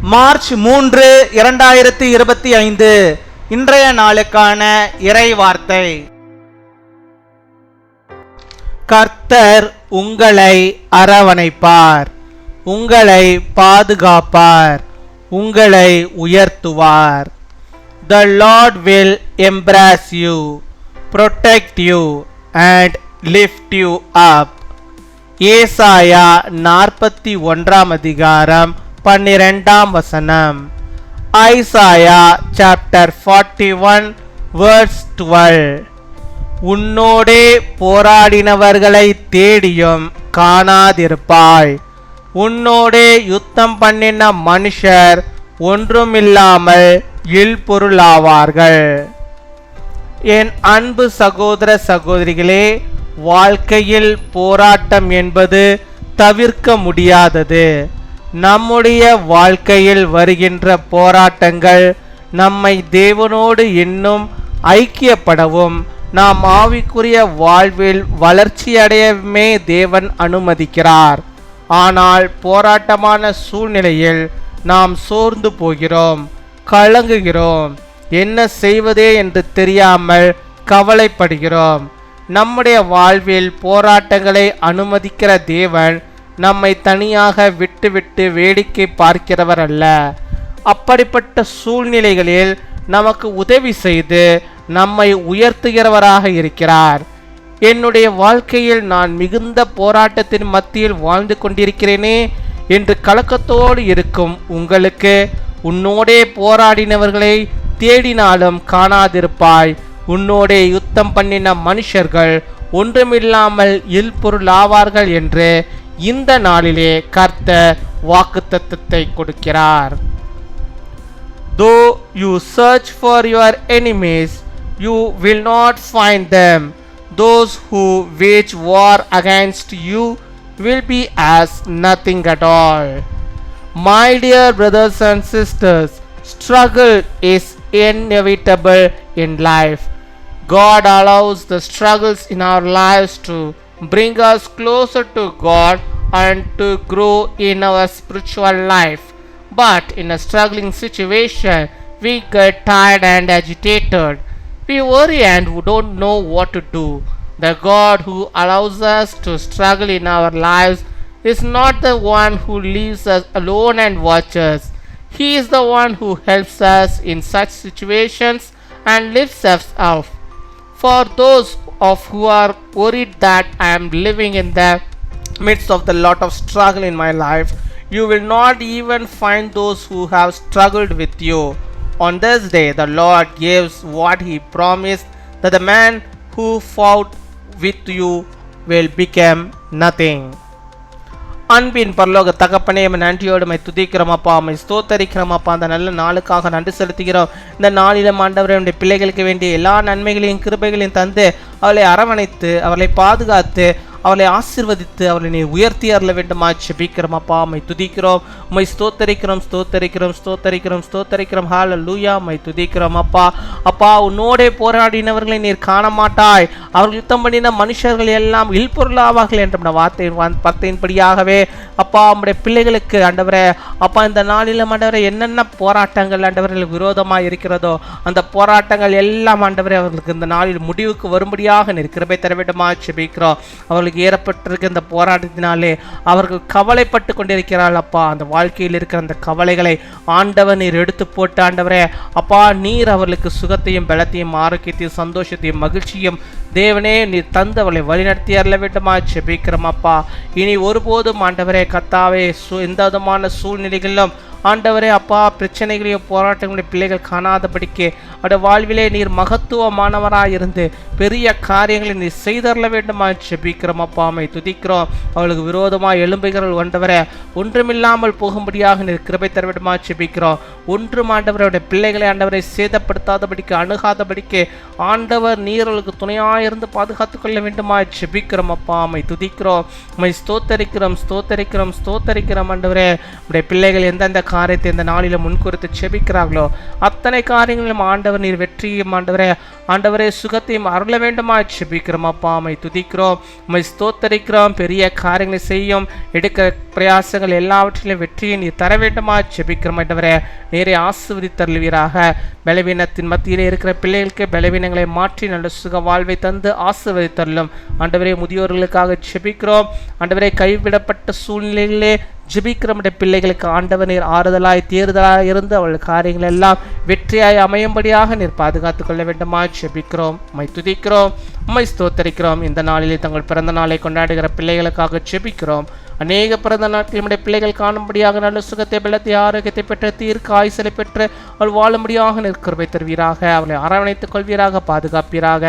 March 3, 2025 இன்றைய நாளுக்கான இறை வார்த்தை. கர்த்தர் உங்களை அரவணைப்பார், உங்களை பாதுகாப்பார், உங்களை உயர்த்துவார். The Lord will embrace you, protect you and lift you up. ஏசாயா 41 அதிகாரம் 12 வசனம். Isaiah chapter 41 verse 12. உன்னோடே போராடினவர்களை தேடியும் காணாதிருப்பாய், உன்னோடே யுத்தம் பண்ணின மனுஷர் ஒன்றுமில்லாமல் இல்பொருளாவார்கள். என் அன்பு சகோதர சகோதரிகளே, வாழ்க்கையில் போராட்டம் என்பது தவிர்க்க முடியாதது. நம்முடைய வாழ்க்கையில் வருகின்ற போராட்டங்கள் நம்மை தேவனோடு இன்னும் ஐக்கியப்படவும் நாம் ஆவிக்குரிய வாழ்வில் வளர்ச்சியடையவே தேவன் அனுமதிக்கிறார். ஆனால் போராட்டமான சூழ்நிலையில் நாம் சோர்ந்து போகிறோம், கலங்குகிறோம், என்ன செய்வதே என்று தெரியாமல் கவலைப்படுகிறோம். நம்முடைய வாழ்வில் போராட்டங்களை அனுமதிக்கிற தேவன் நம்மை தனியாக விட்டு வேடிக்கை பார்க்கிறவர் அல்ல. அப்படிப்பட்ட சூழ்நிலைகளில் நமக்கு உதவி செய்து நம்மை உயர்த்துகிறவராக இருக்கிறார். என்னுடைய வாழ்க்கையில் நான் மிகுந்த போராட்டத்தின் மத்தியில் வாழ்ந்து கொண்டிருக்கிறேனே என்று கலக்கத்தோடு இருக்கும் உங்களுக்கு, உன்னோடே போராடினவர்களை தேடினாலும் காணாதிருப்பாய், உன்னோடே யுத்தம் பண்ணின மனுஷர்கள் ஒன்றுமில்லாமல் இல்பொருளாவார்கள் என்று இந்த நாளிலே கர்த்தர் வாக்குத்தத்தத்தை கொடுக்கிறார். Though you search for your enemies, you will not find them. Those who wage war against you will be as nothing at all. My dear brothers and sisters, struggle is inevitable in life. God allows the struggles in our lives to bring us closer to God and to grow in our spiritual life. But in a struggling situation, we get tired and agitated. We worry and we don't know what to do. The God who allows us to struggle in our lives is not the one who leaves us alone and watches. He is the one who helps us in such situations and lifts us up. For those of who are worried that I am living in the midst of the lot of struggle in my life, you will not even find those who have struggled with you. On this day the Lord gives what he promised, that the man who fought with you will become nothing. அன்பின் பரலோக தகப்பனே, நன்றியோடு my துதிக்கிறோம் அப்பா, my ஸ்தோத்தரிக்கிறோம் அப்பா. அந்த நல்ல நாளுக்காக நன்றி செலுத்துகிறோம். இந்த நாளிலும் ஆண்டவரே, நம்முடைய பிள்ளைகளுக்கு வேண்டிய எல்லா நன்மைகளையும் கிருபைகளையும் தந்து அவளை அரவணைத்து அவளை பாதுகாத்து அவளை ஆசீர்வதித்து அவளை நீ உயர்த்தி அருள வேண்டுமா ஜெபிக்கிறோம் அப்பா. மை துதிக்கிறோம், மை ஸ்தோத்தரிக்கிறோம், ஸ்தோத்தரிக்கிறோம், ஸ்தோத்தரிக்கிறோம், ஸ்தோத்தரிக்கிறோம். ஹல்லேலூயா, மை துதிக்கிறோம் அப்பா. அப்பா, உன்னோடே போராடினவர்களை நீர் காண மாட்டாய், அவர்கள் யுத்தம் பண்ணின மனுஷர்கள் எல்லாம் இல்பொருளாவார்கள் என்ற வார்த்தையின்படியாகவே அப்பா, நம்முடைய பிள்ளைகளுக்கு ஆண்டவரே அப்பா, இந்த நாளிலும் ஆண்டவரே என்னென்ன போராட்டங்கள் ஆண்டவர்களுக்கு விரோதமாக இருக்கிறதோ அந்த போராட்டங்கள் எல்லாம் ஆண்டவரே அவர்களுக்கு இந்த நாளில் முடிவுக்கு வரும்படியாக நீர் கிருபை தர வேண்டுமா ஜெபிக்கிறோம். அவர்களுக்கு ஏற்பட்டிருக்க இந்த போராட்டத்தினாலே அவர்கள் கவலைப்பட்டு கொண்டிருக்கிறாள் அப்பா. அந்த வாழ்க்கையில் இருக்கிற அந்த கவலைகளை ஆண்டவர் நீர் எடுத்து போட்டு ஆண்டவரே அப்பா, நீர் அவர்களுக்கு சுகத்தையும் பலத்தையும் ஆரோக்கியத்தையும் சந்தோஷத்தையும் மகிழ்ச்சியும் தேவனே நீர் தந்து அவளை வழிநடத்தி அருள வேண்டுமா ஜெபிக்கிறோம் அப்பா. இனி ஒருபோதும் ஆண்டவரே கர்த்தாவே எந்த விதமான சூழ்நிலைகளிலும் ஆண்டவரே அப்பா, பிரச்சனைகளையும் போராட்டங்களையும் பிள்ளைகள் காணாதபடிக்கு அவருடைய வாழ்விலே நீர் மகத்துவமானவராக இருந்து பெரிய காரியங்களை நீர் செய்தரல வேண்டுமா ஜெபிக்கிறோம் அப்பா. மை துதிக்கிறோம். அவளுக்கு விரோதமாக எழும்புகிறவர்கள் ஆண்டவரே ஒன்றுமில்லாமல் போகும்படியாக நீர் கிருபை தர வேண்டுமா ஜெபிக்கிறோம். ஒன்றும் ஆண்டவருடைய பிள்ளைகளை ஆண்டவரை சேதப்படுத்தாதபடிக்கு அணுகாதபடிக்கு ஆண்டவர் நீர்களுக்கு துணையாக இருந்து பாதுகாத்துக் கொள்ள வேண்டுமா ஜெபிக்கிறோம் அப்பா. மை துதிக்கிறோம், மை ஸ்தோத்தரிக்கிறோம், ஸ்தோத்தரிக்கிறோம், ஸ்தோத்தரிக்கிறோம் ஆண்டவரே. உடைய பிள்ளைகள் எந்தெந்த காரியத்தை இந்த நாளில முன்குறித்து செபிக்கிறார்களோ அத்தனை காரியங்களும் ஆண்டவர் நீர் வெற்றியும் ஆண்டவரே சுகத்தையும் அருள கொள்ள வேண்டுமா ஜெபிக்கிறோம். அப்பா உம்மை துதிக்கிறோம், உம்மை ஸ்தோத்தரிக்கிறோம். பெரிய காரியங்களை செய்யும் எடுக்கிற பிரயாசங்கள் எல்லாவற்றிலும் வெற்றியை நீர் தர வேண்டுமா ஜெபிக்கிறோம். ஆண்டவரே நேரே ஆசீர்வதித்தருள்வீராக. பலவீனத்தின் மத்தியிலே இருக்கிற பிள்ளைகளுக்கு பலவீனங்களை மாற்றி நல்ல சுக வாழ்வை தந்து ஆசீர்வதித்தருளும். ஆண்டவரே முதியோர்களுக்காக ஜெபிக்கிறோம். ஆண்டவரே கைவிடப்பட்ட சூழ்நிலையிலே ஜெபிக்கிற பிள்ளைகளுக்கு ஆண்டவர் நீர் ஆறுதலாய் தேர்தலாய் இருந்து அவள் காரியங்கள் எல்லாம் வெற்றியாய் அமையும்படியாக நீர் பாதுகாத்துக் கொள்ள வேண்டுமா ஜெபிக்கிறோம். உம்மை துதிக்கிறோம், உம்மை ஸ்தோத்தரிக்கிறோம். இந்த நாளிலே தங்கள் பிறந்த நாளை கொண்டாடுகிற பிள்ளைகளுக்காக ஜெபிக்கிறோம். அநேக பிறந்த நாட்கள் நம்முடைய பிள்ளைகள் காணும்படியாக நல்ல சுகத்தை பலத்தை ஆரோக்கியத்தை பெற்ற தீர்க்க ஆயுசலை பெற்று அவள் வாழும்படியாக நிற்கிறவை தருவீராக. அவளை அரவணைத்துக் கொள்வீராக, பாதுகாப்பீராக.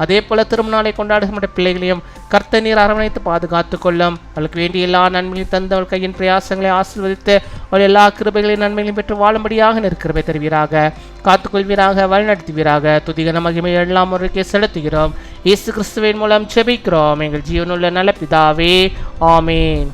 அதே போல திருமணாலை கொண்டாடுகிற நம்முடைய பிள்ளைகளையும் கர்த்த நீர் அரவணைத்து பாதுகாத்துக் கொள்ளும். அவளுக்கு வேண்டிய எல்லா நன்மைகளையும் தந்து அவள் கையின் பிரயாசங்களை ஆசீர்வதித்து அவள் எல்லா கிருபைகளையும் நன்மைகளையும் பெற்று வாழும்படியாக நிற்கிறவை தருவீராக, காத்துக்கொள்வீராக, வழிநடத்துவீராக. துதிகன மகிமை எல்லாம் ஒருக்கே செலுத்துகிறோம். இயேசு கிறிஸ்துவின் மூலம் ஜெபிக்கிறோம் எங்கள் ஜீவனுள்ள நல்ல பிதாவே, ஆமேன்.